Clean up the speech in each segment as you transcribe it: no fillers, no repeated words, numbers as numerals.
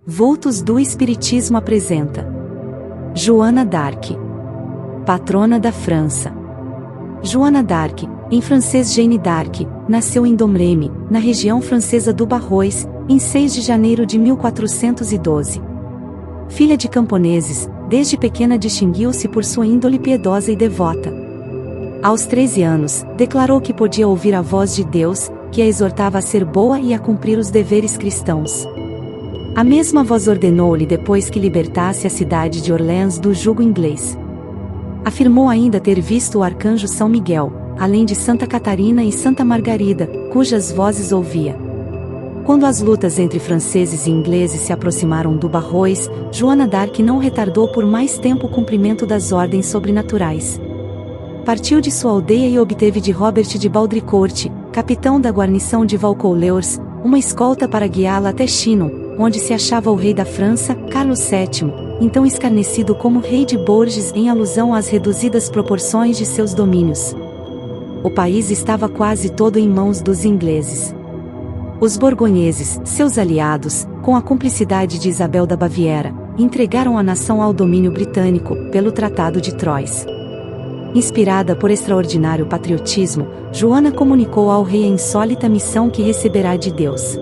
Vultos do Espiritismo apresenta Joana d'Arc, patrona da França. Joana d'Arc, em francês Jeanne d'Arc, nasceu em Domremy, na região francesa do Barrois, em 6 de janeiro de 1412. Filha de camponeses, desde pequena distinguiu-se por sua índole piedosa e devota. Aos 13 anos, declarou que podia ouvir a voz de Deus, que a exortava a ser boa e a cumprir os deveres cristãos. A mesma voz ordenou-lhe depois que libertasse a cidade de Orléans do jugo inglês. Afirmou ainda ter visto o arcanjo São Miguel, além de Santa Catarina e Santa Margarida, cujas vozes ouvia. Quando as lutas entre franceses e ingleses se aproximaram do Barrois, Joana d'Arc não retardou por mais tempo o cumprimento das ordens sobrenaturais. Partiu de sua aldeia e obteve de Robert de Baudricourt, capitão da guarnição de Vaucouleurs, uma escolta para guiá-la até Chinon, onde se achava o rei da França, Carlos VII, então escarnecido como rei de Bourges em alusão às reduzidas proporções de seus domínios. O país estava quase todo em mãos dos ingleses. Os borgonheses, seus aliados, com a cumplicidade de Isabel da Baviera, entregaram a nação ao domínio britânico, pelo Tratado de Troyes. Inspirada por extraordinário patriotismo, Joana comunicou ao rei a insólita missão que receberá de Deus.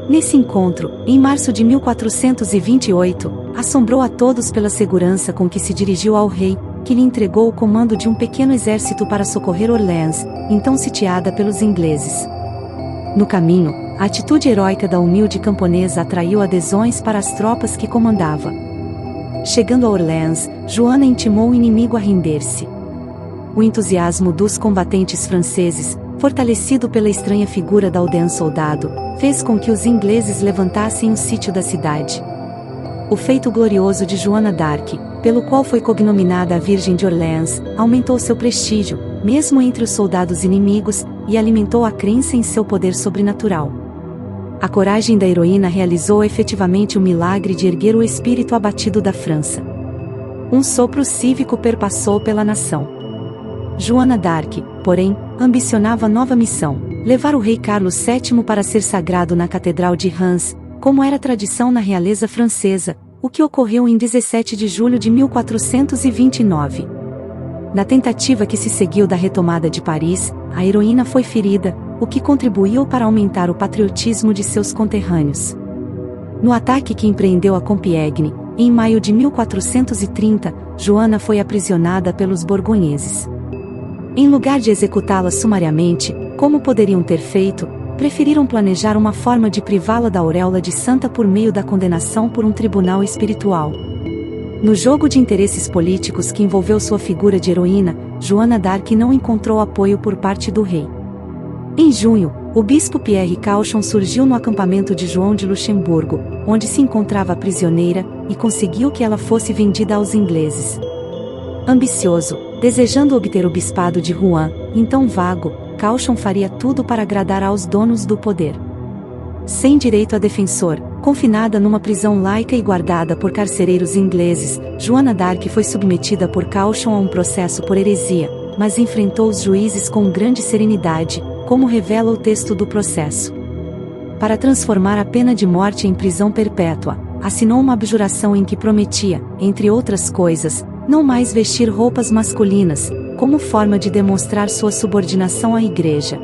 Nesse encontro, em março de 1428, assombrou a todos pela segurança com que se dirigiu ao rei, que lhe entregou o comando de um pequeno exército para socorrer Orléans, então sitiada pelos ingleses. No caminho, a atitude heróica da humilde camponesa atraiu adesões para as tropas que comandava. Chegando a Orléans, Joana intimou o inimigo a render-se. O entusiasmo dos combatentes franceses, fortalecido pela estranha figura da aldeã soldado, fez com que os ingleses levantassem o sítio da cidade. O feito glorioso de Joana d'Arc, pelo qual foi cognominada a Virgem de Orléans, aumentou seu prestígio, mesmo entre os soldados inimigos, e alimentou a crença em seu poder sobrenatural. A coragem da heroína realizou efetivamente o milagre de erguer o espírito abatido da França. Um sopro cívico perpassou pela nação. Joana d'Arc, porém, ambicionava nova missão: levar o rei Carlos VII para ser sagrado na Catedral de Reims, como era tradição na realeza francesa, o que ocorreu em 17 de julho de 1429. Na tentativa que se seguiu da retomada de Paris, a heroína foi ferida, o que contribuiu para aumentar o patriotismo de seus conterrâneos. No ataque que empreendeu a Compiègne, em maio de 1430, Joana foi aprisionada pelos borgonheses. Em lugar de executá-la sumariamente, como poderiam ter feito, preferiram planejar uma forma de privá-la da auréola de santa por meio da condenação por um tribunal espiritual. No jogo de interesses políticos que envolveu sua figura de heroína, Joana d'Arc não encontrou apoio por parte do rei. Em junho, o bispo Pierre Cauchon surgiu no acampamento de João de Luxemburgo, onde se encontrava prisioneira, e conseguiu que ela fosse vendida aos ingleses. Ambicioso, desejando obter o bispado de Rouen, então vago, Cauchon faria tudo para agradar aos donos do poder. Sem direito a defensor, confinada numa prisão laica e guardada por carcereiros ingleses, Joana d'Arc foi submetida por Cauchon a um processo por heresia, mas enfrentou os juízes com grande serenidade, como revela o texto do processo. Para transformar a pena de morte em prisão perpétua, assinou uma abjuração em que prometia, entre outras coisas, não mais vestir roupas masculinas, como forma de demonstrar sua subordinação à Igreja.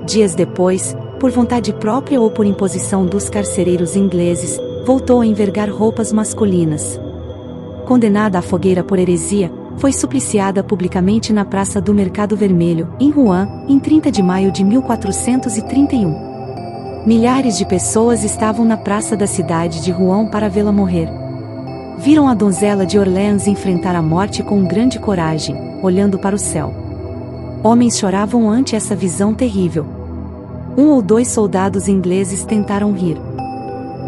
Dias depois, por vontade própria ou por imposição dos carcereiros ingleses, voltou a envergar roupas masculinas. Condenada à fogueira por heresia, foi supliciada publicamente na Praça do Mercado Vermelho, em Rouen, em 30 de maio de 1431. Milhares de pessoas estavam na praça da cidade de Rouen para vê-la morrer. Viram a donzela de Orléans enfrentar a morte com grande coragem, olhando para o céu. Homens choravam ante essa visão terrível. 1 ou 2 soldados ingleses tentaram rir.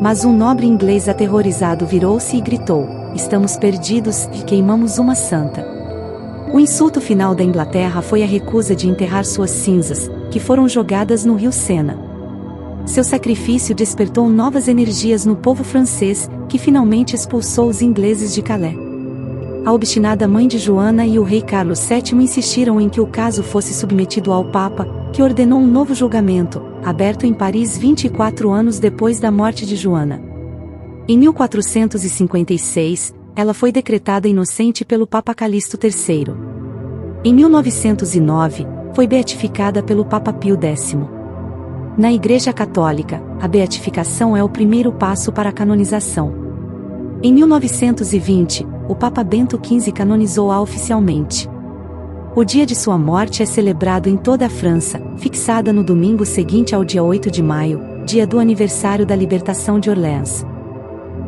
Mas um nobre inglês aterrorizado virou-se e gritou: "Estamos perdidos e queimamos uma santa." O insulto final da Inglaterra foi a recusa de enterrar suas cinzas, que foram jogadas no rio Sena. Seu sacrifício despertou novas energias no povo francês, que finalmente expulsou os ingleses de Calais. A obstinada mãe de Joana e o rei Carlos VII insistiram em que o caso fosse submetido ao Papa, que ordenou um novo julgamento, aberto em Paris 24 anos depois da morte de Joana. Em 1456, ela foi decretada inocente pelo Papa Calixto III. Em 1909, foi beatificada pelo Papa Pio X. Na Igreja Católica, a beatificação é o primeiro passo para a canonização. Em 1920, o Papa Bento XV canonizou-a oficialmente. O dia de sua morte é celebrado em toda a França, fixada no domingo seguinte ao dia 8 de maio, dia do aniversário da libertação de Orléans.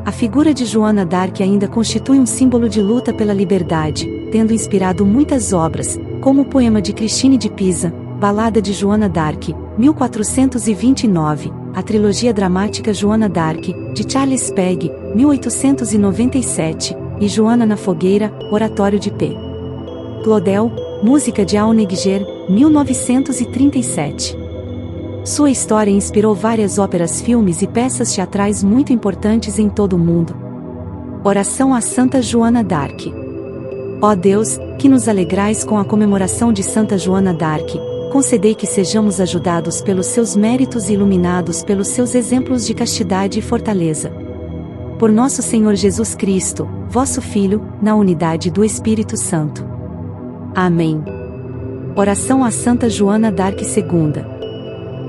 A figura de Joana d'Arc ainda constitui um símbolo de luta pela liberdade, tendo inspirado muitas obras, como o poema de Christine de Pisa, Balada de Joana d'Arc, 1429, a trilogia dramática Joana d'Arc, de Charles Pegg, 1897, e Joana na Fogueira, oratório de P. Claudel, música de Aunegger, 1937. Sua história inspirou várias óperas, filmes e peças teatrais muito importantes em todo o mundo. Oração a Santa Joana d'Arc. Ó Deus, que nos alegrais com a comemoração de Santa Joana d'Arc, concedei que sejamos ajudados pelos seus méritos e iluminados pelos seus exemplos de castidade e fortaleza. Por nosso Senhor Jesus Cristo, vosso Filho, na unidade do Espírito Santo. Amém. Oração a Santa Joana d'Arc II.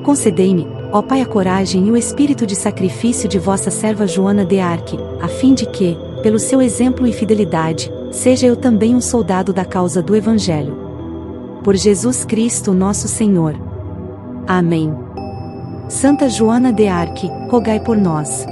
Concedei-me, ó Pai, a coragem e o espírito de sacrifício de vossa serva Joana d'Arc, a fim de que, pelo seu exemplo e fidelidade, seja eu também um soldado da causa do Evangelho. Por Jesus Cristo nosso Senhor. Amém. Santa Joana d'Arc, rogai por nós.